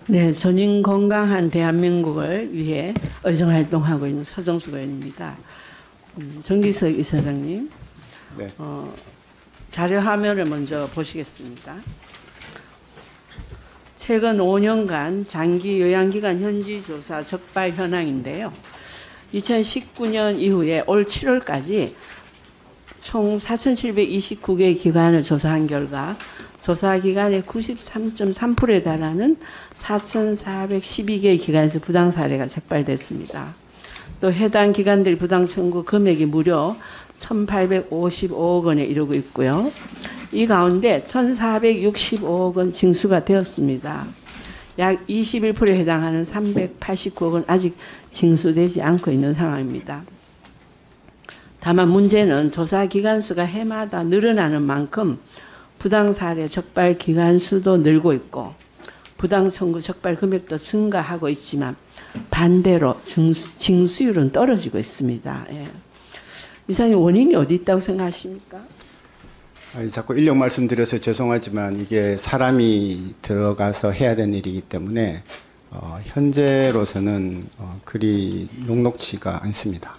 네, 전인 건강한 대한민국을 위해 의정활동하고 있는 서정수 의원입니다. 정기석 이사장님, 네. 자료 화면을 먼저 보시겠습니다. 최근 5년간 장기 요양기관 현지조사 적발 현황인데요. 2019년 이후에 올 7월까지 총 4,729개 기관을 조사한 결과 조사 기관의 93.3%에 달하는 4,412개 기관에서 부당 사례가 적발됐습니다. 또 해당 기관들 부당 청구 금액이 무려 1,855억 원에 이르고 있고요. 이 가운데 1,465억 원 징수가 되었습니다. 약 21%에 해당하는 389억 원 아직 징수되지 않고 있는 상황입니다. 다만 문제는 조사 기관 수가 해마다 늘어나는 만큼 부당 사례 적발 기관 수도 늘고 있고 부당 청구 적발 금액도 증가하고 있지만 반대로 징수율은 떨어지고 있습니다. 예. 이사님, 원인이 어디 있다고 생각하십니까? 자꾸 인력 말씀드려서 죄송하지만 이게 사람이 들어가서 해야 되는 일이기 때문에 현재로서는 그리 녹록지가 않습니다.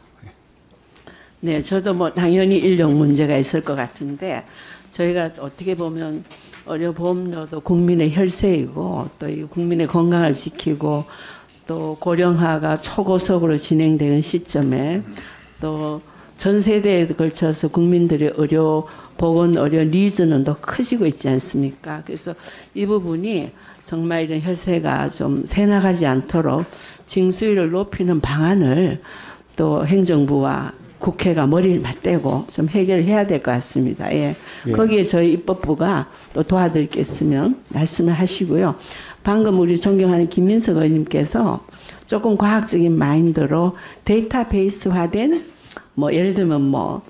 네, 저도 뭐 당연히 인력 문제가 있을 것 같은데 저희가 어떻게 보면 의료보험료도 국민의 혈세이고 또 이 국민의 건강을 지키고 또 고령화가 초고속으로 진행되는 시점에 또 전 세대에 걸쳐서 국민들의 의료 보건 의료 니즈는 더 커지고 있지 않습니까? 그래서 이 부분이 정말 이런 혈세가 좀 새나가지 않도록 징수율을 높이는 방안을 또 행정부와 국회가 머리를 맞대고 좀 해결해야 될 것 같습니다. 예. 예. 거기에 저희 입법부가 또 도와드릴 게 있으면 말씀을 하시고요. 방금 우리 존경하는 김민석 의원님께서 조금 과학적인 마인드로 데이터베이스화된 뭐 예를 들면 뭐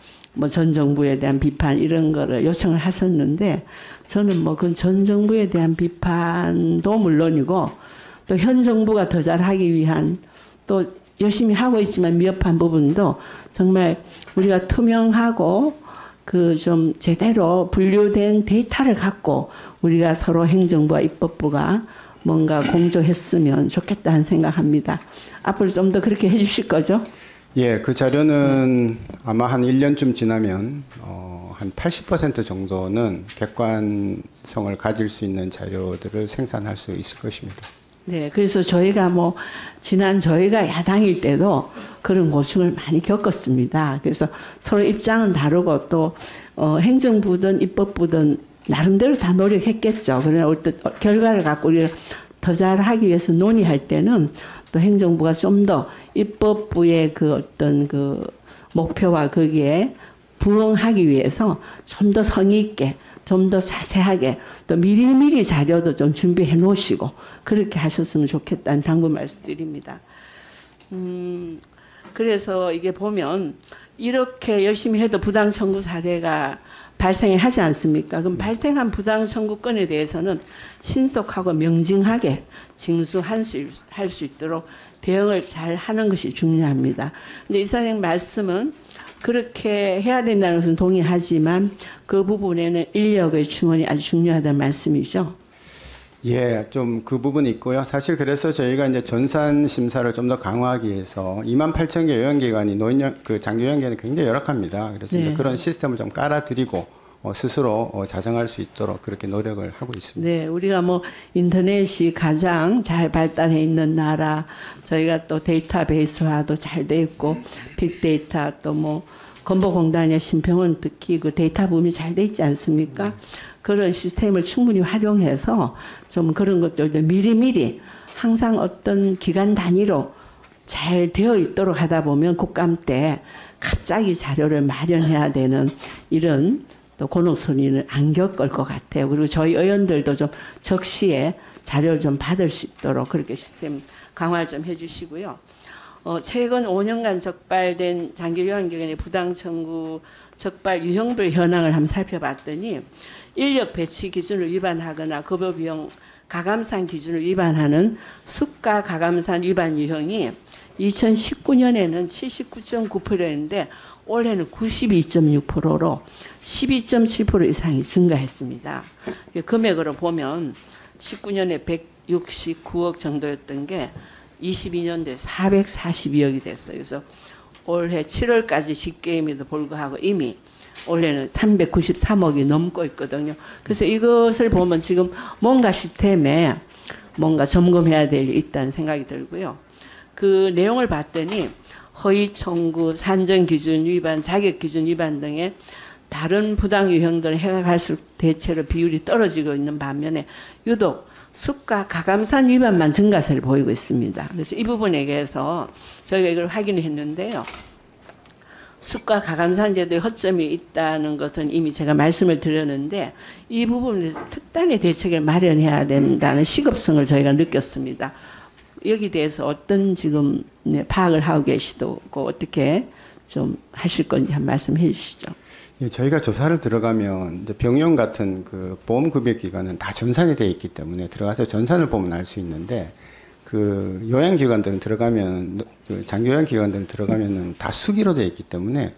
전 정부에 대한 비판 이런 거를 요청을 하셨는데 저는 뭐 그 전 정부에 대한 비판도 물론이고 또 현 정부가 더 잘하기 위한 또 열심히 하고 있지만 미흡한 부분도 정말 우리가 투명하고 그 좀 제대로 분류된 데이터를 갖고 우리가 서로 행정부와 입법부가 뭔가 공조했으면 좋겠다는 생각합니다. 앞으로 좀 더 그렇게 해주실 거죠? 예, 그 자료는 아마 한 1년쯤 지나면 한 80% 정도는 객관성을 가질 수 있는 자료들을 생산할 수 있을 것입니다. 네, 그래서 저희가 뭐 지난 저희가 야당일 때도 그런 고충을 많이 겪었습니다. 그래서 서로 입장은 다르고 또 행정부든 입법부든 나름대로 다 노력했겠죠. 그러나 결과를 갖고 우리가 더 잘하기 위해서 논의할 때는 또 행정부가 좀 더 입법부의 그 어떤 그 목표와 거기에 부응하기 위해서 좀 더 성의 있게 좀 더 자세하게 또 미리미리 자료도 좀 준비해 놓으시고 그렇게 하셨으면 좋겠다는 당부 말씀드립니다. 그래서 이게 보면 이렇게 열심히 해도 부당 청구 사례가 발생을 하지 않습니까? 그럼 발생한 부당 청구건에 대해서는 신속하고 명징하게 징수할 수 있도록 대응을 잘 하는 것이 중요합니다. 근데 이사님 말씀은 그렇게 해야 된다는 것은 동의하지만 그 부분에는 인력의 충원이 아주 중요하다는 말씀이죠. 예, 좀 그 부분이 있고요. 사실 그래서 저희가 이제 전산 심사를 좀 더 강화하기 위해서 28,000개 요양기관이 그 장기 요양기관이 굉장히 열악합니다. 그래서 네. 이제 그런 시스템을 좀 깔아드리고 스스로 자정할 수 있도록 그렇게 노력을 하고 있습니다. 네, 우리가 뭐 인터넷이 가장 잘 발달해 있는 나라, 저희가 또 데이터베이스화도 잘 돼 있고 빅데이터 또 뭐 건보공단의 심평원 특히 그 데이터 붐이 잘 돼 있지 않습니까? 그런 시스템을 충분히 활용해서 좀 그런 것들도 미리미리 항상 어떤 기간 단위로 잘 되어 있도록 하다 보면 국감 때 갑자기 자료를 마련해야 되는 이런 또 곤혹소리는 안 겪을 것 같아요. 그리고 저희 의원들도 좀 적시에 자료를 좀 받을 수 있도록 그렇게 시스템 강화 좀 해주시고요. 최근 5년간 적발된 장기 요양기관의 부당 청구 적발 유형별 현황을 한번 살펴봤더니 인력 배치 기준을 위반하거나 급여 비용 가감산 기준을 위반하는 수가 가감산 위반 유형이 2019년에는 79.9%였는데 올해는 92.6%로 12.7% 이상이 증가했습니다. 금액으로 보면 19년에 169억 정도였던 게 22년도에 442억이 됐어요. 그래서 올해 7월까지 집계임에도 불구하고 이미 올해는 393억이 넘고 있거든요. 그래서 이것을 보면 지금 뭔가 시스템에 뭔가 점검해야 될 일이 있다는 생각이 들고요. 그 내용을 봤더니 허위 청구, 산정 기준 위반, 자격 기준 위반 등의 다른 부당 유형들은 해가 갈수록 대체로 비율이 떨어지고 있는 반면에 유독 수가 가감산 위반만 증가세를 보이고 있습니다. 그래서 이 부분에 대해서 저희가 이걸 확인을 했는데요. 수가 가감산 제도에 허점이 있다는 것은 이미 제가 말씀을 드렸는데 이 부분에서 특단의 대책을 마련해야 된다는 시급성을 저희가 느꼈습니다. 여기 대해서 어떤 지금 파악을 하고 계시고 어떻게 좀 하실 건지 한 말씀 해주시죠. 예, 저희가 조사를 들어가면 이제 병원 같은 그 보험급여기관은 다 전산이 되어 있기 때문에 들어가서 전산을 보면 알 수 있는데 그 요양기관들은 들어가면 그 장기요양기관들은 들어가면은 다 수기로 되어 있기 때문에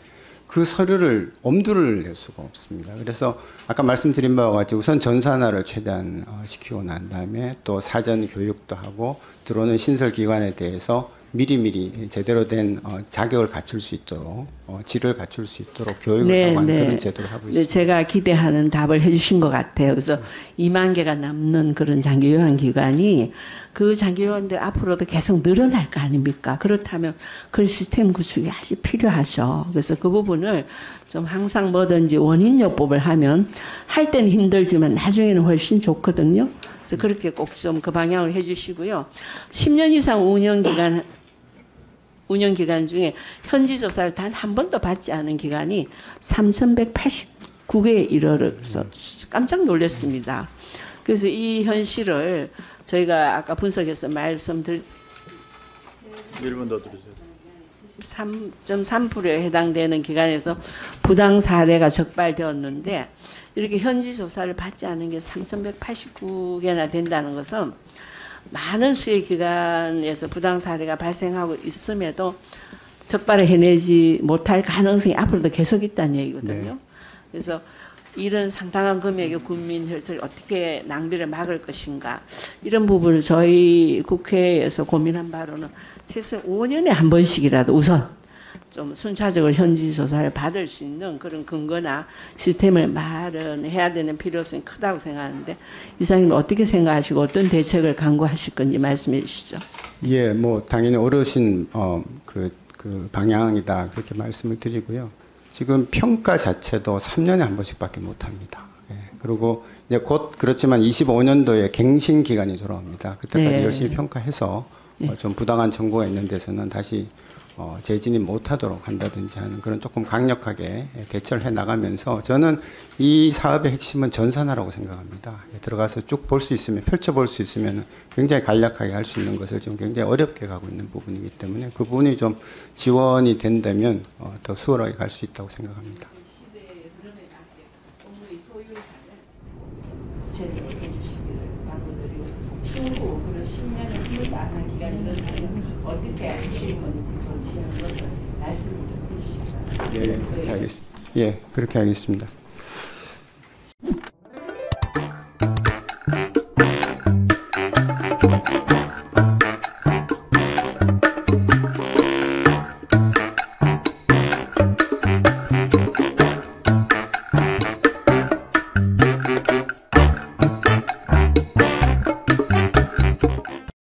그 서류를 엄두를 낼 수가 없습니다. 그래서 아까 말씀드린 바와 같이 우선 전산화를 최대한 시키고 난 다음에 또 사전 교육도 하고 들어오는 신설기관에 대해서 미리미리 제대로 된 자격을 갖출 수 있도록 질을 갖출 수 있도록 교육을 하고 하는 그런 제도를 하고 있습니다. 네, 제가 기대하는 답을 해주신 것 같아요. 그래서 2만 개가 넘는 그런 장기요양기관이 그 장기요양들 앞으로도 계속 늘어날 거 아닙니까? 그렇다면 그 시스템 구축이 아주 필요하죠. 그래서 그 부분을 좀 항상 뭐든지 원인요법을 하면 할 때는 힘들지만 나중에는 훨씬 좋거든요. 그래서 그렇게 꼭 좀 그 방향을 해주시고요. 10년 이상 운영 기간 중에 현지 조사를 단 한 번도 받지 않은 기관이 3,189개에 이르러서 깜짝 놀랐습니다. 그래서 이 현실을 저희가 아까 분석해서 1분 더 드리세요. 3.3%에 해당되는 기관에서 부당 사례가 적발되었는데 이렇게 현지 조사를 받지 않은 게 3,189개나 된다는 것은 많은 수의 기관에서 부당 사례가 발생하고 있음에도 적발을 해내지 못할 가능성이 앞으로도 계속 있다는 얘기거든요. 네. 그래서 이런 상당한 금액의 국민 혈세를 어떻게 낭비를 막을 것인가 이런 부분을 저희 국회에서 고민한 바로는 최소 5년에 한 번씩이라도 우선 좀 순차적으로 현지 조사를 받을 수 있는 그런 근거나 시스템을 마련해야 되는 필요성이 크다고 생각하는데 이사님 어떻게 생각하시고 어떤 대책을 강구하실 건지 말씀해 주시죠. 예, 뭐 당연히 어르신 그 방향이다 그렇게 말씀을 드리고요. 지금 평가 자체도 3년에 한 번씩밖에 못합니다. 예, 그리고 이제 곧 그렇지만 25년도에 갱신 기간이 돌아옵니다. 그때까지 네. 열심히 평가해서 좀 부당한 정보가 있는 데서는 다시 재진입 못하도록 한다든지 하는 그런 조금 강력하게 대처를 해 나가면서 저는 이 사업의 핵심은 전산화라고 생각합니다. 들어가서 쭉 볼 수 있으면 펼쳐볼 수 있으면 굉장히 간략하게 할 수 있는 것을 지금 굉장히 어렵게 가고 있는 부분이기 때문에 그 부분이 좀 지원이 된다면 더 수월하게 갈 수 있다고 생각합니다. 신고 그런 10년을 후회도 안 한 기간이 이렇다면 어떻게 하실 건지 조치하는 것을 말씀을 좀 해주시죠. 예, 그렇게 하겠습니다. 예, 그렇게 하겠습니다.